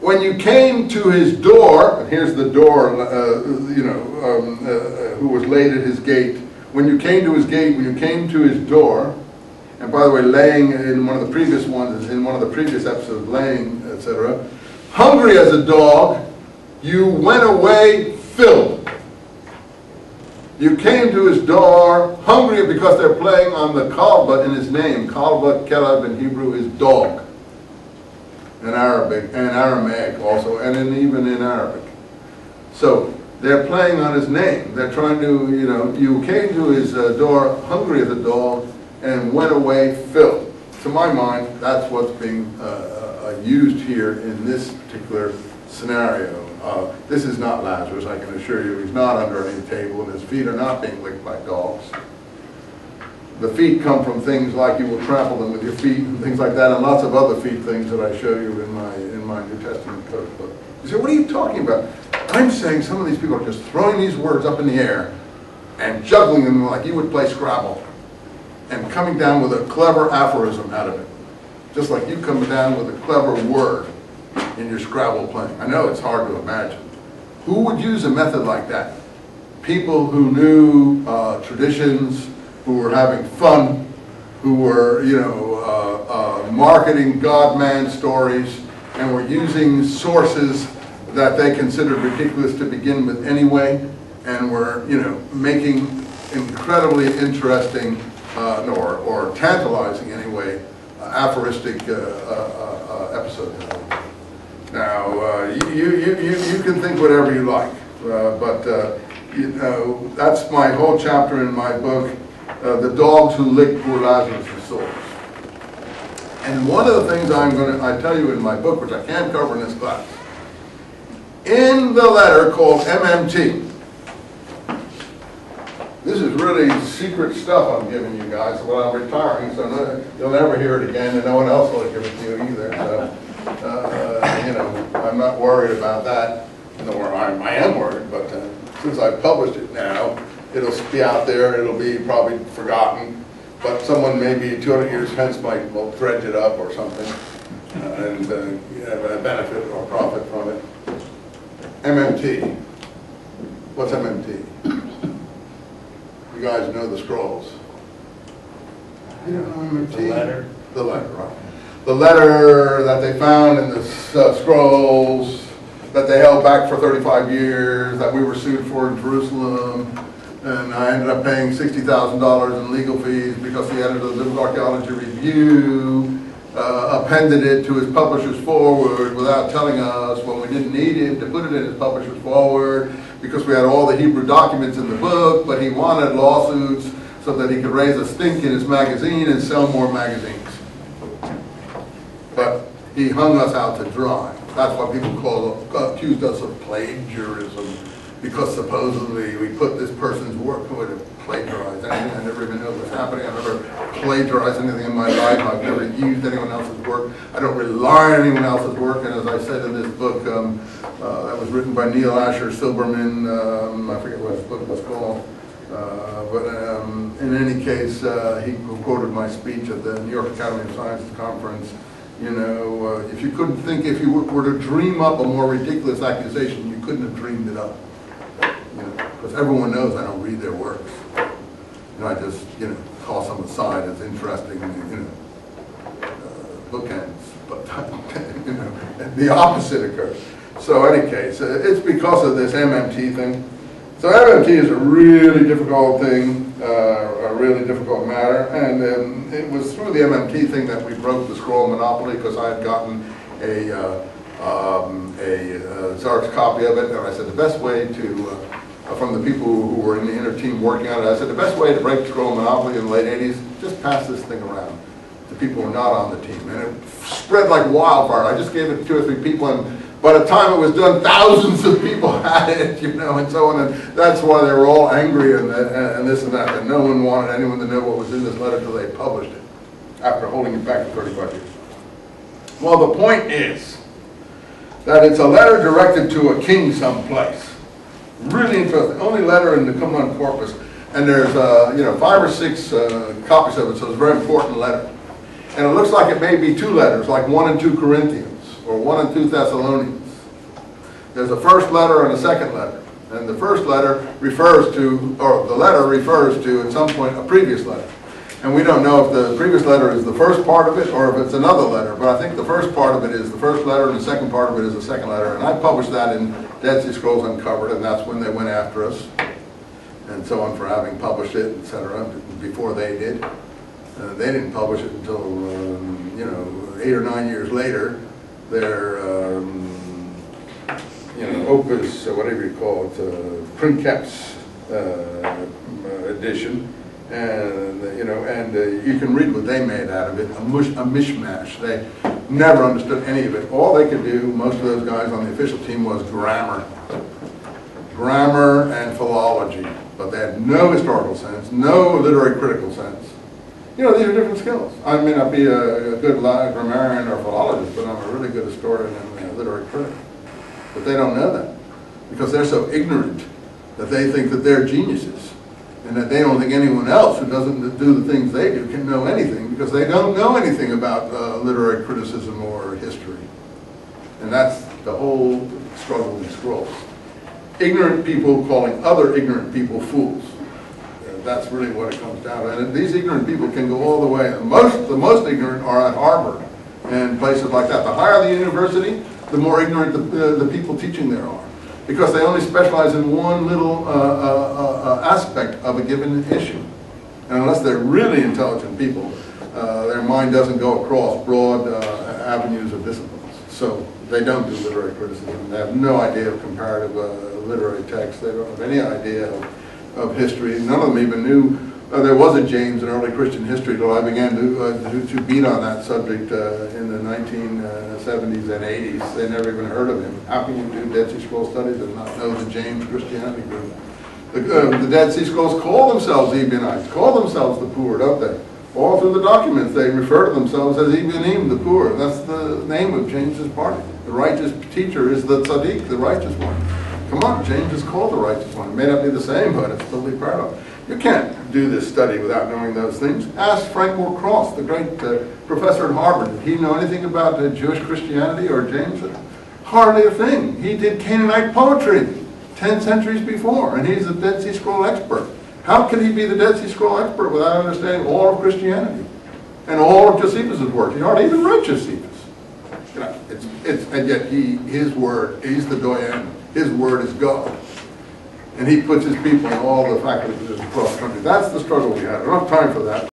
when you came to his door, and here's the door, who was laid at his gate. When you came to his gate, when you came to his door, and by the way, laying in one of the previous ones, in one of the previous episodes, laying, etc. Hungry as a dog, you went away filled. You came to his door hungry because they're playing on the kalba in his name. Kalba, kelab in Hebrew is dog. In Arabic, and Aramaic also, and even in Arabic. So they're playing on his name. They're trying to, you came to his door hungry as a dog and went away filled. To my mind, that's what's being used here in this particular scenario. This is not Lazarus, I can assure you. He's not under any table, and his feet are not being licked by dogs. The feet come from things like you will trample them with your feet and things like that, and lots of other feet things that I show you in my New Testament coach book. You say, what are you talking about? I'm saying some of these people are just throwing these words up in the air and juggling them like you would play Scrabble and coming down with a clever aphorism out of it. Just like you come down with a clever word in your Scrabble playing. I know it's hard to imagine. Who would use a method like that? People who knew traditions, who were having fun, who were, marketing God-man stories, and were using sources that they considered ridiculous to begin with anyway, and were, making incredibly interesting, or tantalizing anyway, aphoristic episodes. Now, you can think whatever you like, but that's my whole chapter in my book, The Dogs Who Licked Poor Lazarus' Sores. And one of the things I tell you in my book, which I can't cover in this class, in the letter called MMT, this is really secret stuff I'm giving you guys when I'm retiring, so you'll never hear it again, and no one else will give it to you either. So, I'm not worried about that. Nor I am worried, but since I've published it now, it'll be out there, it'll be probably forgotten, but someone maybe 200 years hence might dredge it up or something and have a benefit or profit from it. MMT. What's MMT? You guys know the scrolls. You don't know MMT? The letter. The letter, right. The letter that they found in the scrolls that they held back for 35 years, that we were sued for in Jerusalem, and I ended up paying $60,000 in legal fees because the editor of the Biblical Archaeology Review appended it to his publisher's foreword without telling us when we didn't need him to put it in his publisher's foreword because we had all the Hebrew documents in the book, but he wanted lawsuits so that he could raise a stink in his magazine and sell more magazines. But he hung us out to dry. That's why people accused us of plagiarism, because supposedly we put this person's work, who would have plagiarized anything. I never even knew what was happening. I never plagiarized anything in my life. I've never used anyone else's work. I don't rely on anyone else's work. And as I said in this book, that was written by Neil Asher Silberman, I forget what his book was called. But in any case, he quoted my speech at the New York Academy of Sciences conference. If you couldn't think, if you were to dream up a more ridiculous accusation, you couldn't have dreamed it up. Because everyone knows I don't read their works. I just, toss them aside as interesting, bookends. But, the opposite occurs. So, in any case, it's because of this MMT thing. So MMT is a really difficult thing, a really difficult matter, and it was through the MMT thing that we broke the scroll monopoly, because I had gotten a Xerox copy of it, and I said the best way to, from the people who were in the inner team working on it, I said the best way to break the scroll monopoly in the late 80s, just pass this thing around to people who are not on the team. And it spread like wildfire. I just gave it to 2 or 3 people, and by the time it was done, thousands of people had it, and so on. And that's why they were all angry and this and that. And no one wanted anyone to know what was in this letter until they published it, after holding it back for 35 years. Well, the point is that it's a letter directed to a king someplace. Really interesting. Only letter in the Qumran corpus. And there's 5 or 6 copies of it, so it's a very important letter. And it looks like it may be 2 letters, like 1 and 2 Corinthians, or 1 and 2 Thessalonians. There's a first letter and a second letter. And the first letter refers to, or the letter refers to, at some point, a previous letter. And we don't know if the previous letter is the first part of it or if it's another letter, but I think the first part of it is the first letter and the second part of it is the second letter. And I published that in Dead Sea Scrolls Uncovered, and that's when they went after us and so on for having published it, etc., before they did. They didn't publish it until, 8 or 9 years later. Their, opus, or whatever you call it, Princeps edition. And you can read what they made out of it, a mishmash. They never understood any of it. All they could do, most of those guys on the official team, was grammar and philology, but they had no historical sense, no literary critical sense. These are different skills. I may not be a good grammarian or philologist, but I'm a really good historian and a literary critic. But they don't know that, because they're so ignorant that they think that they're geniuses, and that they don't think anyone else who doesn't do the things they do can know anything, because they don't know anything about literary criticism or history. And that's the whole struggle in scrolls. Ignorant people calling other ignorant people fools. That's really what it comes down to. And these ignorant people can go all the way. The most ignorant are at Harvard and places like that. The higher the university, the more ignorant the people teaching there are, because they only specialize in one little aspect of a given issue. And unless they're really intelligent people, their mind doesn't go across broad avenues of disciplines. So they don't do literary criticism. They have no idea of comparative literary text. They don't have any idea of history. None of them even knew there was a James in early Christian history, though I began to beat on that subject in the 1970s and 80s. They never even heard of him. How can you do Dead Sea Scroll studies and not know the James Christianity group? The Dead Sea Scrolls call themselves Ebionites, call themselves the poor, don't they? All through the documents they refer to themselves as Ebionim, the poor. That's the name of James's party. The righteous teacher is the tzaddik, the righteous one. Come on, James is called the righteous one. It may not be the same, but it's totally proud of. You can't do this study without knowing those things. Ask Frank Moore Cross, the great professor at Harvard. Did he know anything about Jewish Christianity or James? Hardly a thing. He did Canaanite poetry 10 centuries before, and he's a Dead Sea Scroll expert. How can he be the Dead Sea Scroll expert without understanding all of Christianity and all of Josephus' work? He hardly even wrote Josephus. And yet his word, he's the doyen. His word is God. And he puts his people in all the faculties across the country. That's the struggle we have. I don't have time for that.